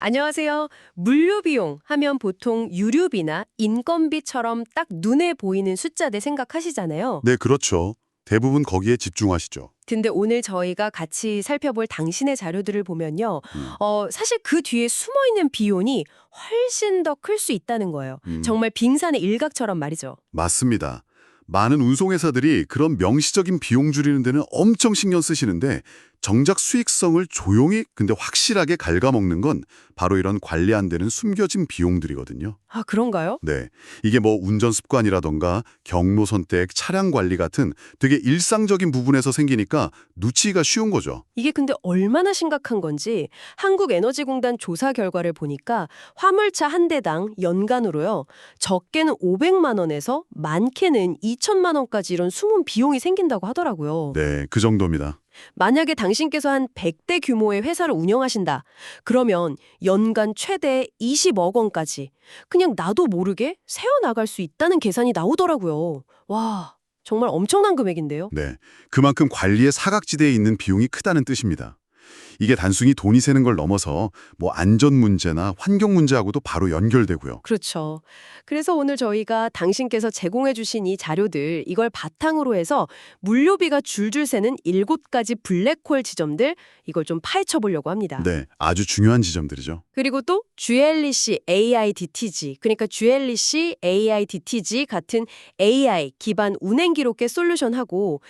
안녕하세요. 물류비용 하면 보통 유류비나 인건비처럼 딱 눈에 보이는 숫자들 생각하시잖아요. 네, 그렇죠. 대부분 거기에 집중하시죠. 근데 오늘 저희가 같이 살펴볼 당신의 자료들을 보면요. 음, 사실 그 뒤에 숨어있는 비용이 훨씬 더 클 수 있다는 거예요. 음, 정말 빙산의 일각처럼 말이죠. 맞습니다. 많은 운송회사들이 그런 명시적인 비용 줄이는 데는 엄청 신경 쓰시는데 정작 수익성을 조용히 근데 확실하게 갉아먹는 건 바로 이런 관리 안 되는 숨겨진 비용들이거든요. 아, 그런가요? 네, 이게 뭐 운전 습관이라던가 경로 선택, 차량 관리 같은 되게 일상적인 부분에서 생기니까 놓치기가 쉬운 거죠. 이게 근데 얼마나 심각한 건지 한국에너지공단 조사 결과를 보니까 화물차 한 대당 연간으로요. 적게는 500만 원에서 많게는 2천만 원까지 이런 숨은 비용이 생긴다고 하더라고요. 네, 그 정도입니다. 만약에 당신께서 한 100대 규모의 회사를 운영하신다. 그러면 연간 최대 20억 원까지 그냥 나도 모르게 새어나갈 수 있다는 계산이 나오더라고요. 와, 정말 엄청난 금액인데요. 네, 그만큼 관리의 사각지대에 있는 비용이 크다는 뜻입니다. 이게 단순히 돈이 새는 걸 넘어서 뭐 안전 문제나 환경 문제하고도 바로 연결되고요. 그렇죠. 그래서 오늘 저희가 당신께서 제공해 주신 이 자료들 이걸 바탕으로 해서 물류비가 줄줄 새는 7가지 블랙홀 지점들 이걸 좀 파헤쳐 보려고 합니다. 네, 아주 중요한 지점들이죠. 그리고 또 GLEC AIDTG 그러니까 GLEC AIDTG 같은 AI 기반 운행 기록계 솔루션하고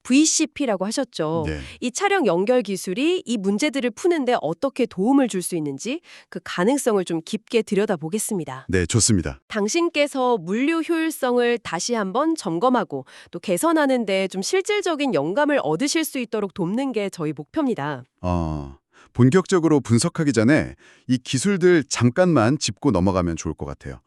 VCP라고 하셨죠. 네, 이 차량 연결 기술이 이 문제들을 푸는데 어떻게 도움을 줄 수 있는지 그 가능성을 좀 깊게 들여다보겠습니다. 네, 좋습니다. 당신께서 물류 효율성을 다시 한번 점검하고 또 개선하는 데 좀 실질적인 영감을 얻으실 수 있도록 돕는 게 저희 목표입니다. 본격적으로 분석하기 전에 이 기술들 잠깐만 짚고 넘어가면 좋을 것 같아요.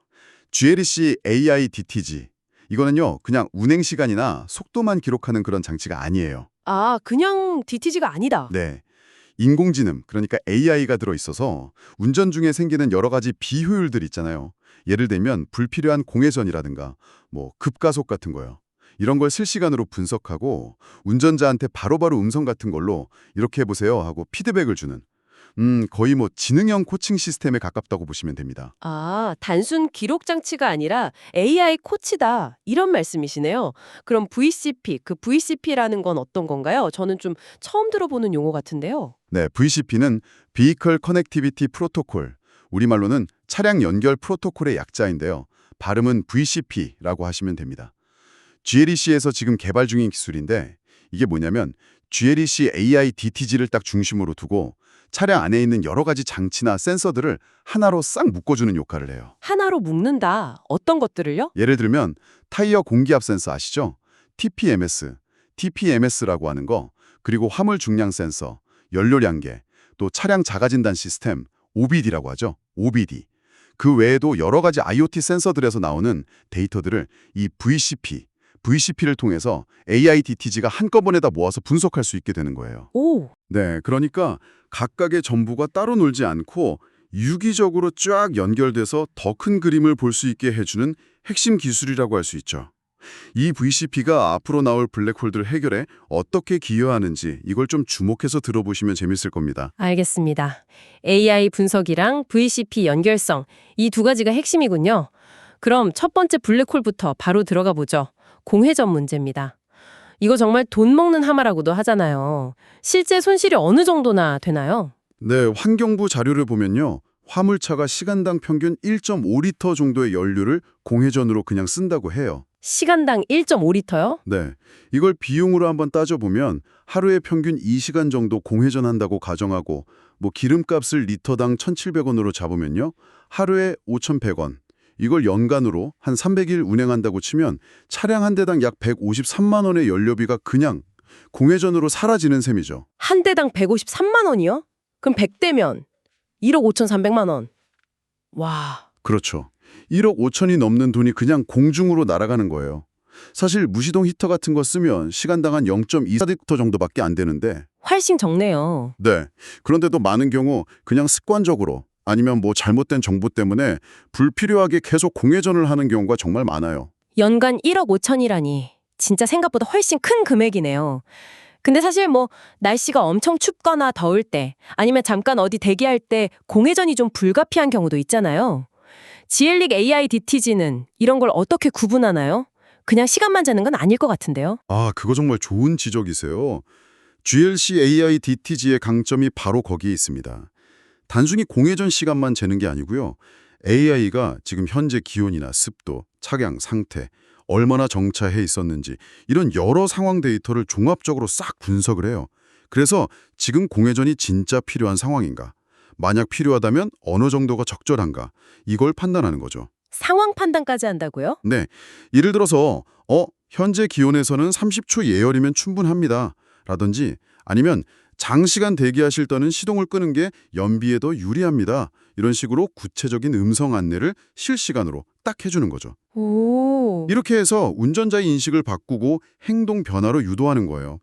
GLEC AIDTG. 이거는요, 그냥 운행 시간이나 속도만 기록하는 그런 장치가 아니에요. 아, 그냥 DTG가 아니다. 네. 인공지능, 그러니까 AI가 들어있어서 운전 중에 생기는 여러 가지 비효율들 있잖아요. 예를 들면 불필요한 공회전이라든가 뭐 급가속 같은 거요. 이런 걸 실시간으로 분석하고 운전자한테 바로바로 음성 같은 걸로 이렇게 해보세요 하고 피드백을 주는 거의 뭐 지능형 코칭 시스템에 가깝다고 보시면 됩니다. 아, 단순 기록 장치가 아니라 AI 코치다. 이런 말씀이시네요. 그럼 VCP, 그 VCP라는 건 어떤 건가요? 저는 좀 처음 들어보는 용어 같은데요. 네, VCP는 Vehicle Connectivity Protocol, 우리말로는 차량 연결 프로토콜의 약자인데요. 발음은 VCP라고 하시면 됩니다. GLEC에서 지금 개발 중인 기술인데 이게 뭐냐면 GLEC AI DTG를 딱 중심으로 두고 차량 안에 있는 여러 가지 장치나 센서들을 하나로 싹 묶어주는 역할을 해요. 하나로 묶는다. 어떤 것들을요? 예를 들면 타이어 공기압 센서 아시죠? TPMS라고 하는 거, 그리고 화물 중량 센서, 연료량계, 또 차량 자가 진단 시스템, OBD라고 하죠. OBD. 그 외에도 여러 가지 IoT 센서들에서 나오는 데이터들을 이 VCP를 통해서 AIDTG가 한꺼번에 다 모아서 분석할 수 있게 되는 거예요. 오, 네, 그러니까 각각의 정보가 따로 놀지 않고 유기적으로 쫙 연결돼서 더 큰 그림을 볼 수 있게 해주는 핵심 기술이라고 할 수 있죠. 이 VCP가 앞으로 나올 블랙홀들 해결에 어떻게 기여하는지 이걸 좀 주목해서 들어보시면 재밌을 겁니다. 알겠습니다. AI 분석이랑 VCP 연결성, 이 두 가지가 핵심이군요. 그럼 첫 번째 블랙홀부터 바로 들어가 보죠. 공회전 문제입니다. 이거 정말 돈 먹는 하마라고도 하잖아요. 실제 손실이 어느 정도나 되나요? 네, 환경부 자료를 보면요. 화물차가 시간당 평균 1.5리터 정도의 연료를 공회전으로 그냥 쓴다고 해요. 시간당 1.5리터요? 네, 이걸 비용으로 한번 따져보면 하루에 평균 2시간 정도 공회전한다고 가정하고 뭐 기름값을 리터당 1,700원으로 잡으면요. 하루에 5,100원. 이걸 연간으로 한 300일 운행한다고 치면 차량 한 대당 약 153만 원의 연료비가 그냥 공회전으로 사라지는 셈이죠. 한 대당 153만 원이요? 그럼 100대면 1억 5,300만 원. 와, 그렇죠. 1억 5천이 넘는 돈이 그냥 공중으로 날아가는 거예요. 사실 무시동 히터 같은 거 쓰면 시간당 한 0.24리터 정도밖에 안 되는데 훨씬 적네요. 네. 그런데도 많은 경우 그냥 습관적으로 아니면 뭐 잘못된 정보 때문에 불필요하게 계속 공회전을 하는 경우가 정말 많아요. 연간 1억 5천이라니 진짜 생각보다 훨씬 큰 금액이네요. 근데 사실 뭐 날씨가 엄청 춥거나 더울 때 아니면 잠깐 어디 대기할 때 공회전이 좀 불가피한 경우도 있잖아요. 지엘릭 AI DTG는 이런 걸 어떻게 구분하나요? 그냥 시간만 재는 건 아닐 것 같은데요. 아, 그거 정말 좋은 지적이세요. GLC AI DTG의 강점이 바로 거기에 있습니다. 단순히 공회전 시간만 재는 게 아니고요. AI가 지금 현재 기온이나 습도, 차량 상태, 얼마나 정차해 있었는지 이런 여러 상황 데이터를 종합적으로 싹 분석을 해요. 그래서 지금 공회전이 진짜 필요한 상황인가? 만약 필요하다면 어느 정도가 적절한가? 이걸 판단하는 거죠. 상황 판단까지 한다고요? 네, 예를 들어서 현재 기온에서는 30초 예열이면 충분합니다. 라든지 아니면 장시간 대기하실 때는 시동을 끄는 게 연비에 더 유리합니다. 이런 식으로 구체적인 음성 안내를 실시간으로 딱 해주는 거죠. 오. 이렇게 해서 운전자의 인식을 바꾸고 행동 변화로 유도하는 거예요.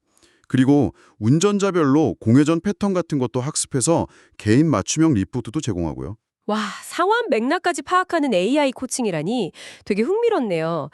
그리고 운전자별로 공회전 패턴 같은 것도 학습해서 개인 맞춤형 리포트도 제공하고요. 와, 상황 맥락까지 파악하는 AI 코칭이라니 되게 흥미롭네요.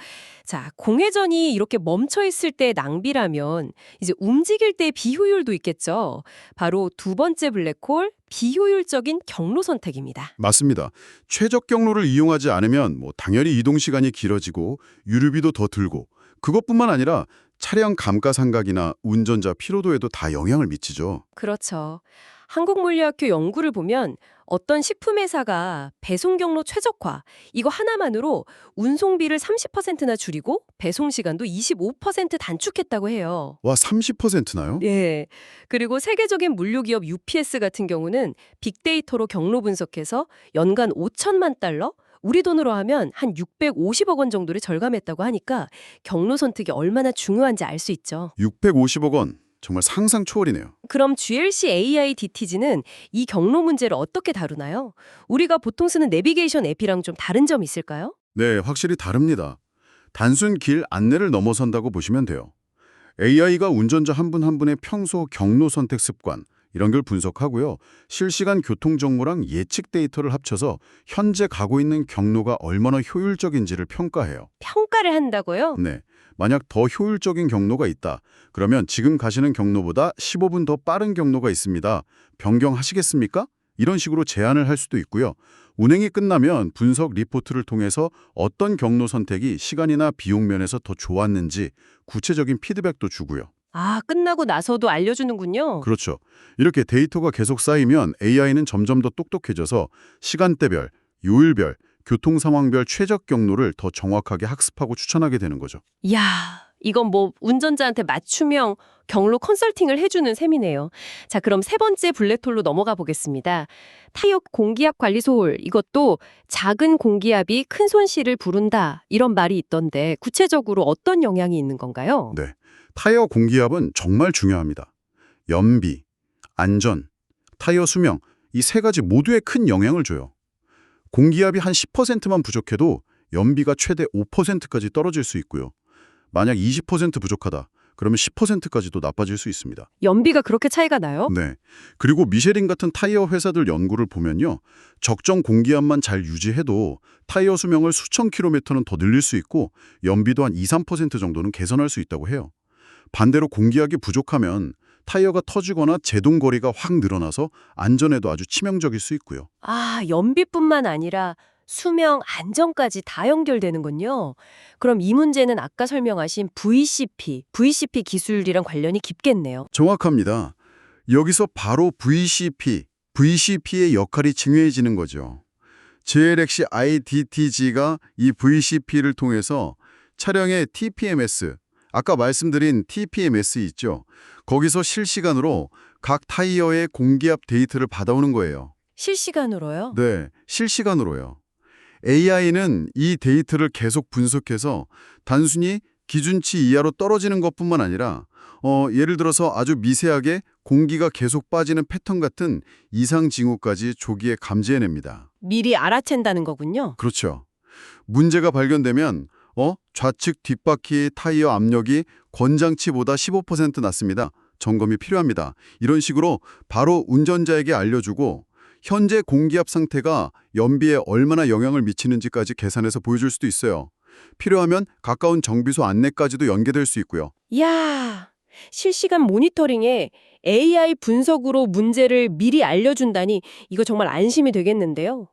자, 공회전이 이렇게 멈춰 있을 때 낭비라면 이제 움직일 때 비효율도 있겠죠. 바로 두 번째 블랙홀, 비효율적인 경로 선택입니다. 맞습니다. 최적 경로를 이용하지 않으면 당연히 이동 시간이 길어지고 유류비도 더 들고 그것뿐만 아니라 차량 감가상각이나 운전자 피로도에도 다 영향을 미치죠. 그렇죠. 한국물리학교 연구를 보면 어떤 식품회사가 배송 경로 최적화, 이거 하나만으로 운송비를 30%나 줄이고 배송 시간도 25% 단축했다고 해요. 와, 30%나요? 네. 그리고 세계적인 물류기업 UPS 같은 경우는 빅데이터로 경로 분석해서 연간 5천만 달러? 우리 돈으로 하면 한 650억 원 정도를 절감했다고 하니까 경로 선택이 얼마나 중요한지 알 수 있죠. 650억 원. 정말 상상 초월이네요. 그럼 GLC AI DTG는 이 경로 문제를 어떻게 다루나요? 우리가 보통 쓰는 내비게이션 앱이랑 좀 다른 점이 있을까요? 네, 확실히 다릅니다. 단순 길 안내를 넘어선다고 보시면 돼요. AI가 운전자 한 분 한 분의 평소 경로 선택 습관, 이런 걸 분석하고요. 실시간 교통 정보랑 예측 데이터를 합쳐서 현재 가고 있는 경로가 얼마나 효율적인지를 평가해요. 평가를 한다고요? 네. 만약 더 효율적인 경로가 있다. 그러면 지금 가시는 경로보다 15분 더 빠른 경로가 있습니다. 변경하시겠습니까? 이런 식으로 제안을 할 수도 있고요. 운행이 끝나면 분석 리포트를 통해서 어떤 경로 선택이 시간이나 비용 면에서 더 좋았는지 구체적인 피드백도 주고요. 아, 끝나고 나서도 알려주는군요. 그렇죠. 이렇게 데이터가 계속 쌓이면 AI는 점점 더 똑똑해져서 시간대별, 요일별, 교통 상황별 최적 경로를 더 정확하게 학습하고 추천하게 되는 거죠. 이야, 이건 뭐 운전자한테 맞춤형 경로 컨설팅을 해주는 셈이네요. 자, 그럼 세 번째 블랙홀로 넘어가 보겠습니다. 타이어 공기압 관리 소홀, 이것도 작은 공기압이 큰 손실을 부른다, 이런 말이 있던데 구체적으로 어떤 영향이 있는 건가요? 네. 타이어 공기압은 정말 중요합니다. 연비, 안전, 타이어 수명, 이 세 가지 모두에 큰 영향을 줘요. 공기압이 한 10%만 부족해도 연비가 최대 5%까지 떨어질 수 있고요. 만약 20% 부족하다, 그러면 10%까지도 나빠질 수 있습니다. 연비가 그렇게 차이가 나요? 네. 그리고 미쉐린 같은 타이어 회사들 연구를 보면요. 적정 공기압만 잘 유지해도 타이어 수명을 수천 킬로미터는 더 늘릴 수 있고 연비도 한 2~3% 정도는 개선할 수 있다고 해요. 반대로 공기압이 부족하면 타이어가 터지거나 제동 거리가 확 늘어나서 안전에도 아주 치명적일 수 있고요. 아, 연비뿐만 아니라 수명, 안전까지 다 연결되는군요. 그럼 이 문제는 아까 설명하신 VCP 기술이랑 관련이 깊겠네요. 정확합니다. 여기서 바로 VCP의 역할이 중요해지는 거죠. GLX IDTG가 이 VCP를 통해서 차량의 TPMS, 아까 말씀드린 TPMS 있죠. 거기서 실시간으로 각 타이어의 공기압 데이터를 받아오는 거예요. 실시간으로요? 네, 실시간으로요. AI는 이 데이터를 계속 분석해서 단순히 기준치 이하로 떨어지는 것뿐만 아니라 예를 들어서 아주 미세하게 공기가 계속 빠지는 패턴 같은 이상 징후까지 조기에 감지해냅니다. 미리 알아챈다는 거군요. 그렇죠. 문제가 발견되면 좌측 뒷바퀴 타이어 압력이 권장치보다 15% 낮습니다. 점검이 필요합니다. 이런 식으로 바로 운전자에게 알려주고 현재 공기압 상태가 연비에 얼마나 영향을 미치는지까지 계산해서 보여줄 수도 있어요. 필요하면 가까운 정비소 안내까지도 연계될 수 있고요. 이야, 실시간 모니터링에 AI 분석으로 문제를 미리 알려준다니 이거 정말 안심이 되겠는데요.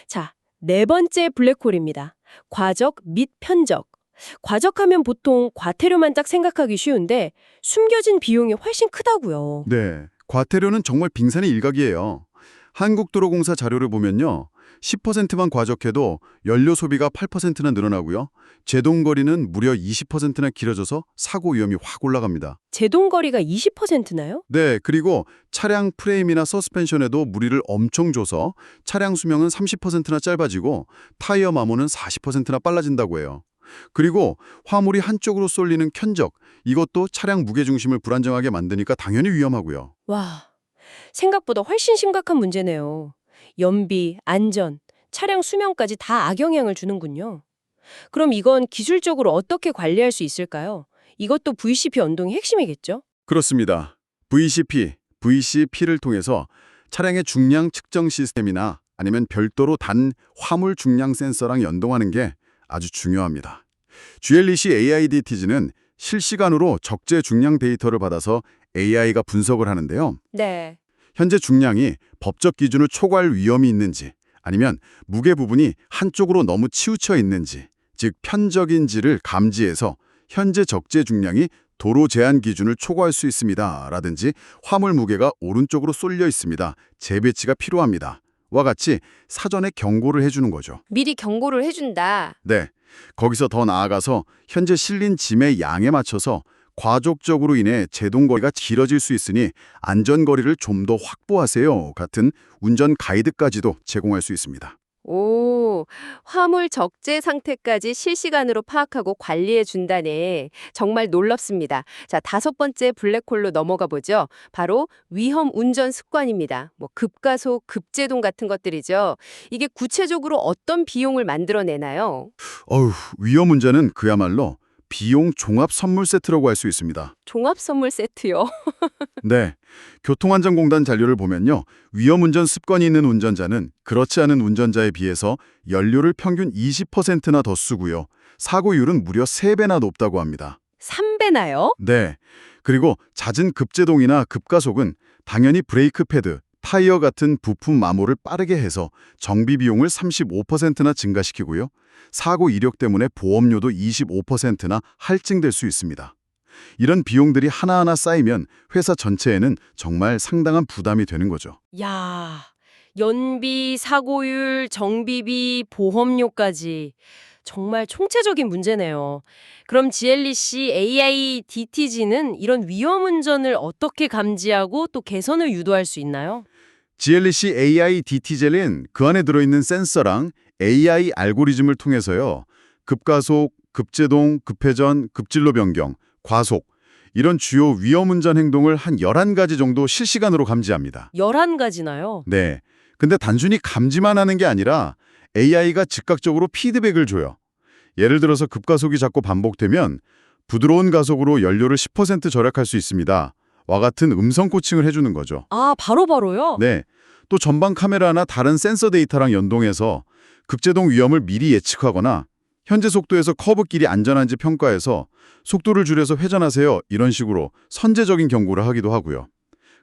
자, 네 번째 블랙홀입니다. 과적 및 편적. 과적하면 보통 과태료만 딱 생각하기 쉬운데 숨겨진 비용이 훨씬 크다고요. 네, 과태료는 정말 빙산의 일각이에요. 한국도로공사 자료를 보면요. 10%만 과적해도 연료 소비가 8%나 늘어나고요. 제동거리는 무려 20%나 길어져서 사고 위험이 확 올라갑니다. 제동거리가 20%나요? 네, 그리고 차량 프레임이나 서스펜션에도 무리를 엄청 줘서 차량 수명은 30%나 짧아지고 타이어 마모는 40%나 빨라진다고 해요. 그리고 화물이 한쪽으로 쏠리는 견적, 이것도 차량 무게중심을 불안정하게 만드니까 당연히 위험하고요. 와, 생각보다 훨씬 심각한 문제네요. 연비, 안전, 차량 수명까지 다 악영향을 주는군요. 그럼 이건 기술적으로 어떻게 관리할 수 있을까요? 이것도 VCP 연동의 핵심이겠죠? 그렇습니다. VCP를 통해서 차량의 중량 측정 시스템이나 아니면 별도로 단 화물 중량 센서랑 연동하는 게 아주 중요합니다. GLEC AIDTG는 실시간으로 적재 중량 데이터를 받아서 AI가 분석을 하는데요. 네. 현재 중량이 법적 기준을 초과할 위험이 있는지 아니면 무게 부분이 한쪽으로 너무 치우쳐 있는지, 즉 편적인지를 감지해서 현재 적재 중량이 도로 제한 기준을 초과할 수 있습니다. 라든지 화물 무게가 오른쪽으로 쏠려 있습니다. 재배치가 필요합니다. 와 같이 사전에 경고를 해주는 거죠. 미리 경고를 해준다. 네, 거기서 더 나아가서 현재 실린 짐의 양에 맞춰서 과적적으로 인해 제동거리가 길어질 수 있으니 안전거리를 좀 더 확보하세요. 같은 운전 가이드까지도 제공할 수 있습니다. 오, 화물 적재 상태까지 실시간으로 파악하고 관리해 준다네. 정말 놀랍습니다. 자, 다섯 번째 블랙홀로 넘어가 보죠. 바로 위험 운전 습관입니다. 뭐 급가속, 급제동 같은 것들이죠. 이게 구체적으로 어떤 비용을 만들어내나요? 위험 운전은 그야말로 비용 종합 선물 세트라고 할 수 있습니다. 종합 선물 세트요. 네, 교통안전공단 자료를 보면요. 위험운전 습관이 있는 운전자는 그렇지 않은 운전자에 비해서 연료를 평균 20%나 더 쓰고요. 사고율은 무려 3배나 높다고 합니다. 3배나요? 네, 그리고 잦은 급제동이나 급가속은 당연히 브레이크 패드, 타이어 같은 부품 마모를 빠르게 해서 정비 비용을 35%나 증가시키고요. 사고 이력 때문에 보험료도 25%나 할증될 수 있습니다. 이런 비용들이 하나하나 쌓이면 회사 전체에는 정말 상당한 부담이 되는 거죠. 야, 연비, 사고율, 정비비, 보험료까지 정말 총체적인 문제네요. 그럼 GLEC AIDTG는 이런 위험 운전을 어떻게 감지하고 또 개선을 유도할 수 있나요? GLEC AIDTG는 그 안에 들어있는 센서랑 AI 알고리즘을 통해서요. 급가속, 급제동, 급회전, 급진로 변경, 과속 이런 주요 위험운전 행동을 한 11가지 정도 실시간으로 감지합니다. 11가지나요? 네. 근데 단순히 감지만 하는 게 아니라 AI가 즉각적으로 피드백을 줘요. 예를 들어서 급가속이 자꾸 반복되면 부드러운 가속으로 연료를 10% 절약할 수 있습니다. 와 같은 음성 코칭을 해주는 거죠. 아, 바로바로요? 네. 또 전방 카메라나 다른 센서 데이터랑 연동해서 급제동 위험을 미리 예측하거나 현재 속도에서 커브길이 안전한지 평가해서 속도를 줄여서 회전하세요. 이런 식으로 선제적인 경고를 하기도 하고요.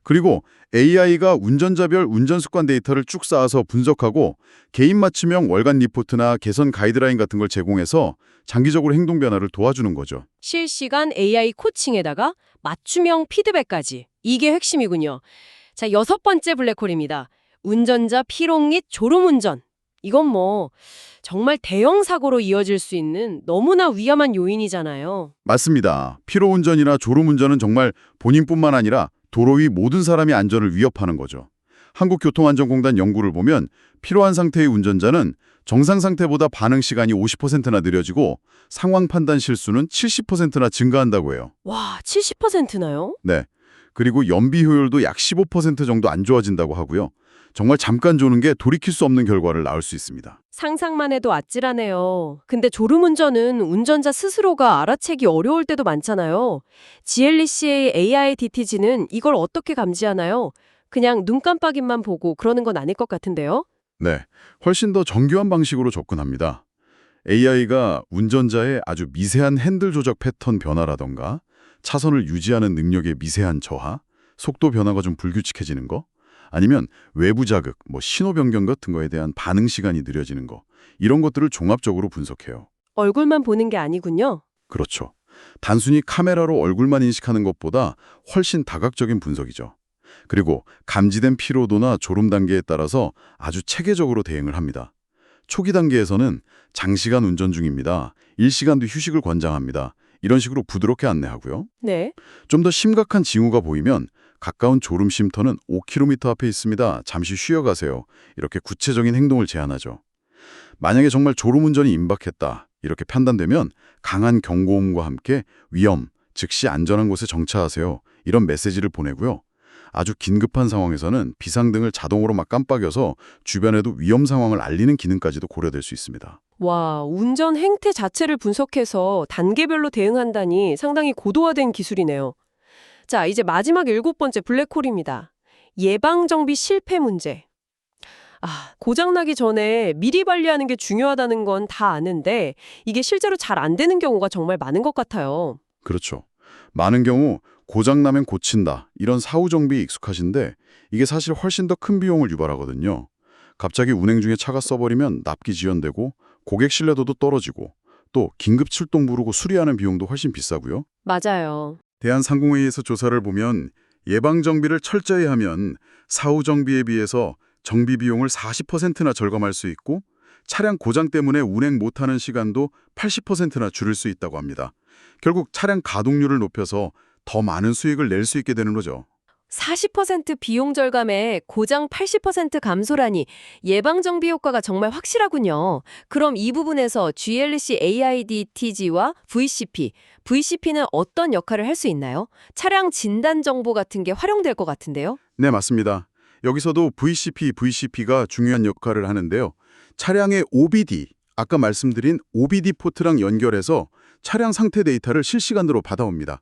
그리고 AI가 운전자별 운전 습관 데이터를 쭉 쌓아서 분석하고 개인 맞춤형 월간 리포트나 개선 가이드라인 같은 걸 제공해서 장기적으로 행동 변화를 도와주는 거죠. 실시간 AI 코칭에다가 맞춤형 피드백까지. 이게 핵심이군요. 자, 여섯 번째 블랙홀입니다. 운전자 피롱 및 졸음운전. 이건 뭐 정말 대형 사고로 이어질 수 있는 너무나 위험한 요인이잖아요. 맞습니다. 피로운전이나 졸음운전은 정말 본인뿐만 아니라 도로 위 모든 사람의 안전을 위협하는 거죠. 한국교통안전공단 연구를 보면 피로한 상태의 운전자는 정상 상태보다 반응 시간이 50%나 느려지고 상황 판단 실수는 70%나 증가한다고 해요. 와, 70%나요? 네. 그리고 연비 효율도 약 15% 정도 안 좋아진다고 하고요. 정말 잠깐 조는 게 돌이킬 수 없는 결과를 낳을 수 있습니다. 상상만 해도 아찔하네요. 근데 졸음운전은 운전자 스스로가 알아채기 어려울 때도 많잖아요. GLEC의 AIDTG는 이걸 어떻게 감지하나요? 그냥 눈 깜빡임만 보고 그러는 건 아닐 것 같은데요? 네. 훨씬 더 정교한 방식으로 접근합니다. AI가 운전자의 아주 미세한 핸들 조작 패턴 변화라던가 차선을 유지하는 능력의 미세한 저하, 속도 변화가 좀 불규칙해지는 거, 아니면 외부 자극, 신호 변경 같은 거에 대한 반응 시간이 느려지는 거, 이런 것들을 종합적으로 분석해요. 얼굴만 보는 게 아니군요. 그렇죠. 단순히 카메라로 얼굴만 인식하는 것보다 훨씬 다각적인 분석이죠. 그리고 감지된 피로도나 졸음 단계에 따라서 아주 체계적으로 대응을 합니다. 초기 단계에서는 장시간 운전 중입니다. 1시간도 휴식을 권장합니다. 이런 식으로 부드럽게 안내하고요. 네. 좀 더 심각한 징후가 보이면 가까운 졸음 쉼터는 5km 앞에 있습니다. 잠시 쉬어가세요. 이렇게 구체적인 행동을 제안하죠. 만약에 정말 졸음운전이 임박했다, 이렇게 판단되면 강한 경고음과 함께 위험, 즉시 안전한 곳에 정차하세요. 이런 메시지를 보내고요. 아주 긴급한 상황에서는 비상등을 자동으로 막 깜빡여서 주변에도 위험 상황을 알리는 기능까지도 고려될 수 있습니다. 와, 운전 행태 자체를 분석해서 단계별로 대응한다니 상당히 고도화된 기술이네요. 자, 이제 마지막 7번째 블랙홀입니다. 예방정비 실패 문제. 고장나기 전에 미리 관리하는 게 중요하다는 건 다 아는데 이게 실제로 잘 안 되는 경우가 정말 많은 것 같아요. 그렇죠. 많은 경우 고장나면 고친다, 이런 사후 정비에 익숙하신데 이게 사실 훨씬 더 큰 비용을 유발하거든요. 갑자기 운행 중에 차가 써버리면 납기 지연되고 고객 신뢰도도 떨어지고 또 긴급 출동 부르고 수리하는 비용도 훨씬 비싸고요. 맞아요. 대한상공회의에서 조사를 보면 예방 정비를 철저히 하면 사후 정비에 비해서 정비 비용을 40%나 절감할 수 있고 차량 고장 때문에 운행 못하는 시간도 80%나 줄일 수 있다고 합니다. 결국 차량 가동률을 높여서 더 많은 수익을 낼 수 있게 되는 거죠. 40% 비용 절감에 고장 80% 감소라니 예방정비 효과가 정말 확실하군요. 그럼 이 부분에서 GLC AIDTG와 VCP는 어떤 역할을 할 수 있나요? 차량 진단 정보 같은 게 활용될 것 같은데요? 네, 맞습니다. 여기서도 VCP가 중요한 역할을 하는데요. 차량의 OBD, 아까 말씀드린 OBD 포트랑 연결해서 차량 상태 데이터를 실시간으로 받아옵니다.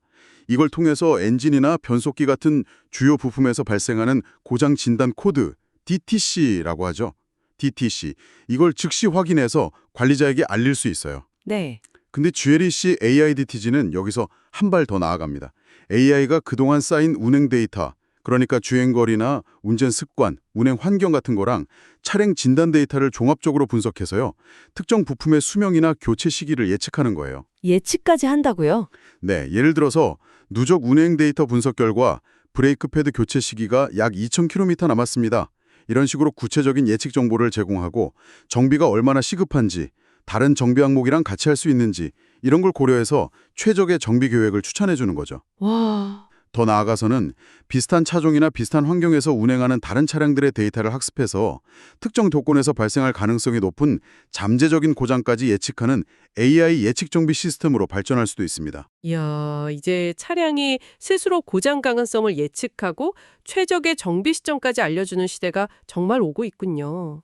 이걸 통해서 엔진이나 변속기 같은 주요 부품에서 발생하는 고장 진단 코드, DTC라고 하죠. DTC. 이걸 즉시 확인해서 관리자에게 알릴 수 있어요. 네. 근데 GLC AIDTG는 여기서 한 발 더 나아갑니다. AI가 그동안 쌓인 운행 데이터, 그러니까 주행거리나 운전 습관, 운행 환경 같은 거랑 차량 진단 데이터를 종합적으로 분석해서요. 특정 부품의 수명이나 교체 시기를 예측하는 거예요. 예측까지 한다고요? 네, 예를 들어서 누적 운행 데이터 분석 결과 브레이크 패드 교체 시기가 약 2,000km 남았습니다. 이런 식으로 구체적인 예측 정보를 제공하고 정비가 얼마나 시급한지, 다른 정비 항목이랑 같이 할 수 있는지 이런 걸 고려해서 최적의 정비 계획을 추천해 주는 거죠. 와. 더 나아가서는 비슷한 차종이나 비슷한 환경에서 운행하는 다른 차량들의 데이터를 학습해서 특정 조건에서 발생할 가능성이 높은 잠재적인 고장까지 예측하는 AI 예측 정비 시스템으로 발전할 수도 있습니다. 이야, 이제 차량이 스스로 고장 가능성을 예측하고 최적의 정비 시점까지 알려주는 시대가 정말 오고 있군요.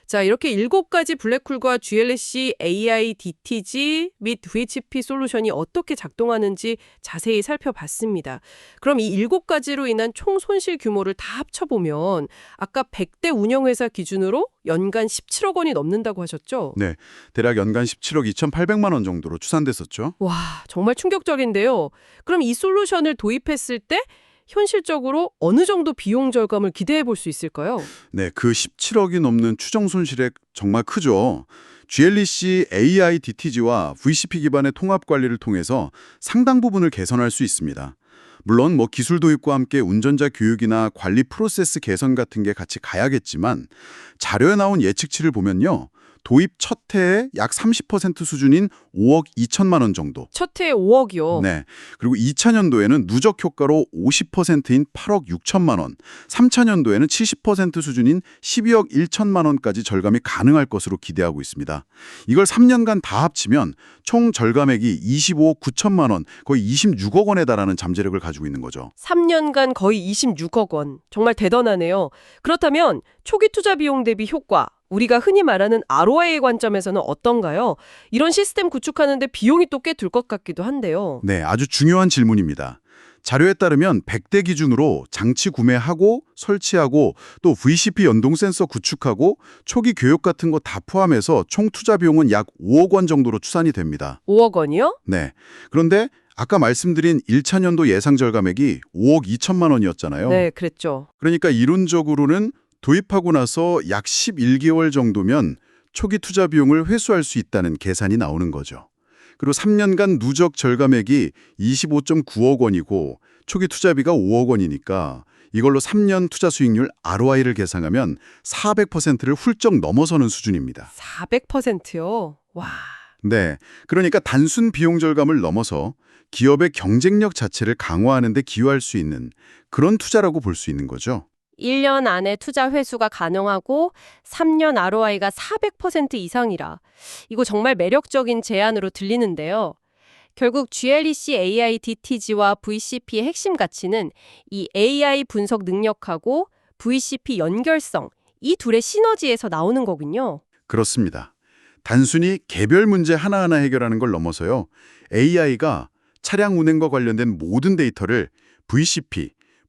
자, 이렇게 7가지 블랙홀과 GLC AIDTG 및 VCP 솔루션이 어떻게 작동하는지 자세히 살펴봤습니다. 그럼 이 7가지로 인한 총 손실 규모를 다 합쳐보면 아까 100대 운영회사 기준으로 연간 17억 원이 넘는다고 하셨죠? 네, 대략 연간 17억 2,800만 원 정도로 추산됐었죠. 와, 정말 충격적인데요. 그럼 이 솔루션을 도입했을 때 현실적으로 어느 정도 비용 절감을 기대해 볼 수 있을까요? 네, 그 17억이 넘는 추정 손실액 정말 크죠. GLC AIDTG와 VCP 기반의 통합 관리를 통해서 상당 부분을 개선할 수 있습니다. 물론 기술 도입과 함께 운전자 교육이나 관리 프로세스 개선 같은 게 같이 가야겠지만 자료에 나온 예측치를 보면요. 도입 첫 해에 약 30% 수준인 5억 2천만 원 정도. 첫 해에 5억이요. 네. 그리고 2000년도에는 누적 효과로 50%인 8억 6천만 원, 3000년도에는 70% 수준인 12억 1천만 원까지 절감이 가능할 것으로 기대하고 있습니다. 이걸 3년간 다 합치면 총 절감액이 25억 9천만 원, 거의 26억 원에 달하는 잠재력을 가지고 있는 거죠. 3년간 거의 26억 원. 정말 대단하네요. 그렇다면 초기 투자 비용 대비 효과, 우리가 흔히 말하는 ROI 관점에서는 어떤가요? 이런 시스템 구축하는데 비용이 또 꽤 들 것 같기도 한데요. 네, 아주 중요한 질문입니다. 자료에 따르면 100대 기준으로 장치 구매하고 설치하고 또 VCP 연동 센서 구축하고 초기 교육 같은 거 다 포함해서 총 투자 비용은 약 5억 원 정도로 추산이 됩니다. 5억 원이요? 네. 그런데 아까 말씀드린 1차 년도 예상 절감액이 5억 2천만 원이었잖아요. 네, 그랬죠. 그러니까 이론적으로는 도입하고 나서 약 11개월 정도면 초기 투자 비용을 회수할 수 있다는 계산이 나오는 거죠. 그리고 3년간 누적 절감액이 25.9억 원이고 초기 투자비가 5억 원이니까 이걸로 3년 투자 수익률 ROI를 계산하면 400%를 훌쩍 넘어서는 수준입니다. 400%요? 와. 네, 그러니까 단순 비용 절감을 넘어서 기업의 경쟁력 자체를 강화하는 데 기여할 수 있는 그런 투자라고 볼 수 있는 거죠. 1년 안에 투자 회수가 가능하고 3년 ROI가 400% 이상이라. 이거 정말 매력적인 제안으로 들리는데요. 결국 GLEC AI DTG와 VCP의 핵심 가치는 이 AI 분석 능력하고 VCP 연결성, 이 둘의 시너지에서 나오는 거군요. 그렇습니다. 단순히 개별 문제 하나하나 해결하는 걸 넘어서요. AI가 차량 운행과 관련된 모든 데이터를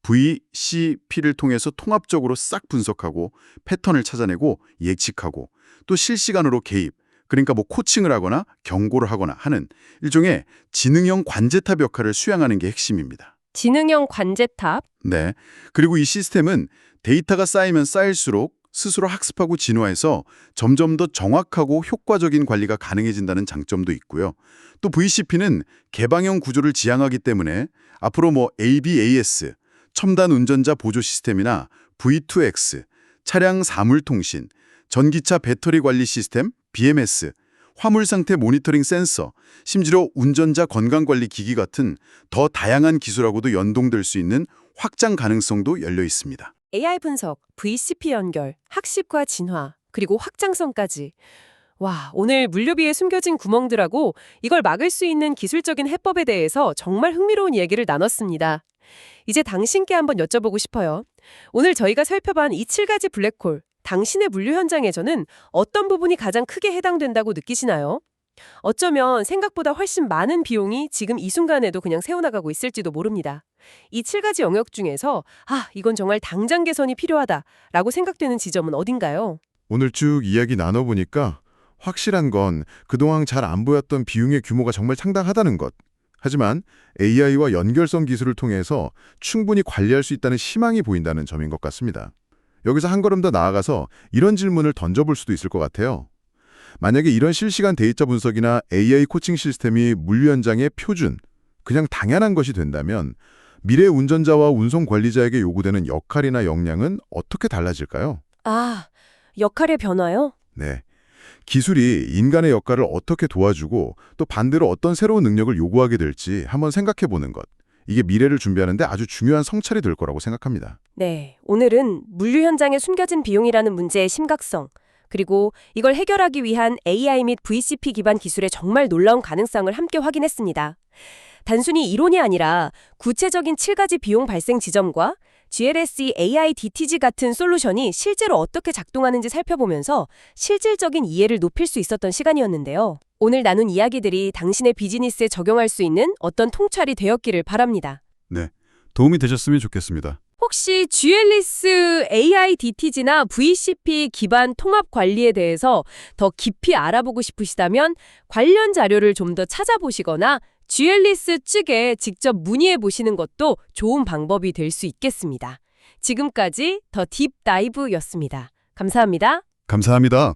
VCP를 통해서 통합적으로 싹 분석하고 패턴을 찾아내고 예측하고 또 실시간으로 개입, 그러니까 뭐 코칭을 하거나 경고를 하거나 하는 일종의 지능형 관제탑 역할을 수행하는 게 핵심입니다. 지능형 관제탑. 네. 그리고 이 시스템은 데이터가 쌓이면 쌓일수록 스스로 학습하고 진화해서 점점 더 정확하고 효과적인 관리가 가능해진다는 장점도 있고요. 또 VCP는 개방형 구조를 지향하기 때문에 앞으로 뭐 ABAS, 첨단 운전자 보조 시스템이나 V2X, 차량 사물통신, 전기차 배터리 관리 시스템, BMS, 화물 상태 모니터링 센서, 심지어 운전자 건강관리 기기 같은 더 다양한 기술하고도 연동될 수 있는 확장 가능성도 열려 있습니다. AI 분석, VCP 연결, 학습과 진화, 그리고 확장성까지. 와, 오늘 물류비에 숨겨진 구멍들하고 이걸 막을 수 있는 기술적인 해법에 대해서 정말 흥미로운 얘기를 나눴습니다. 이제 당신께 한번 여쭤보고 싶어요. 오늘 저희가 살펴본 이 7가지 블랙홀, 당신의 물류 현장에서는 어떤 부분이 가장 크게 해당된다고 느끼시나요? 어쩌면 생각보다 훨씬 많은 비용이 지금 이 순간에도 그냥 새어나가고 있을지도 모릅니다. 이 7가지 영역 중에서 이건 정말 당장 개선이 필요하다라고 생각되는 지점은 어딘가요? 오늘 쭉 이야기 나눠보니까 확실한 건 그동안 잘 안 보였던 비용의 규모가 정말 상당하다는 것. 하지만 AI와 연결성 기술을 통해서 충분히 관리할 수 있다는 희망이 보인다는 점인 것 같습니다. 여기서 한 걸음 더 나아가서 이런 질문을 던져볼 수도 있을 것 같아요. 만약에 이런 실시간 데이터 분석이나 AI 코칭 시스템이 물류 현장의 표준, 그냥 당연한 것이 된다면 미래 운전자와 운송 관리자에게 요구되는 역할이나 역량은 어떻게 달라질까요? 역할의 변화요? 네. 기술이 인간의 역할을 어떻게 도와주고 또 반대로 어떤 새로운 능력을 요구하게 될지 한번 생각해 보는 것. 이게 미래를 준비하는데 아주 중요한 성찰이 될 거라고 생각합니다. 네, 오늘은 물류 현장에 숨겨진 비용이라는 문제의 심각성, 그리고 이걸 해결하기 위한 AI 및 VCP 기반 기술의 정말 놀라운 가능성을 함께 확인했습니다. 단순히 이론이 아니라 구체적인 7가지 비용 발생 지점과 GLSE AI DTG 같은 솔루션이 실제로 어떻게 작동하는지 살펴보면서 실질적인 이해를 높일 수 있었던 시간이었는데요. 오늘 나눈 이야기들이 당신의 비즈니스에 적용할 수 있는 어떤 통찰이 되었기를 바랍니다. 네, 도움이 되셨으면 좋겠습니다. 혹시 GLS AI DTG나 VCP 기반 통합 관리에 대해서 더 깊이 알아보고 싶으시다면 관련 자료를 좀 더 찾아보시거나 GLS 측에 직접 문의해 보시는 것도 좋은 방법이 될 수 있겠습니다. 지금까지 더 딥다이브였습니다. 감사합니다. 감사합니다.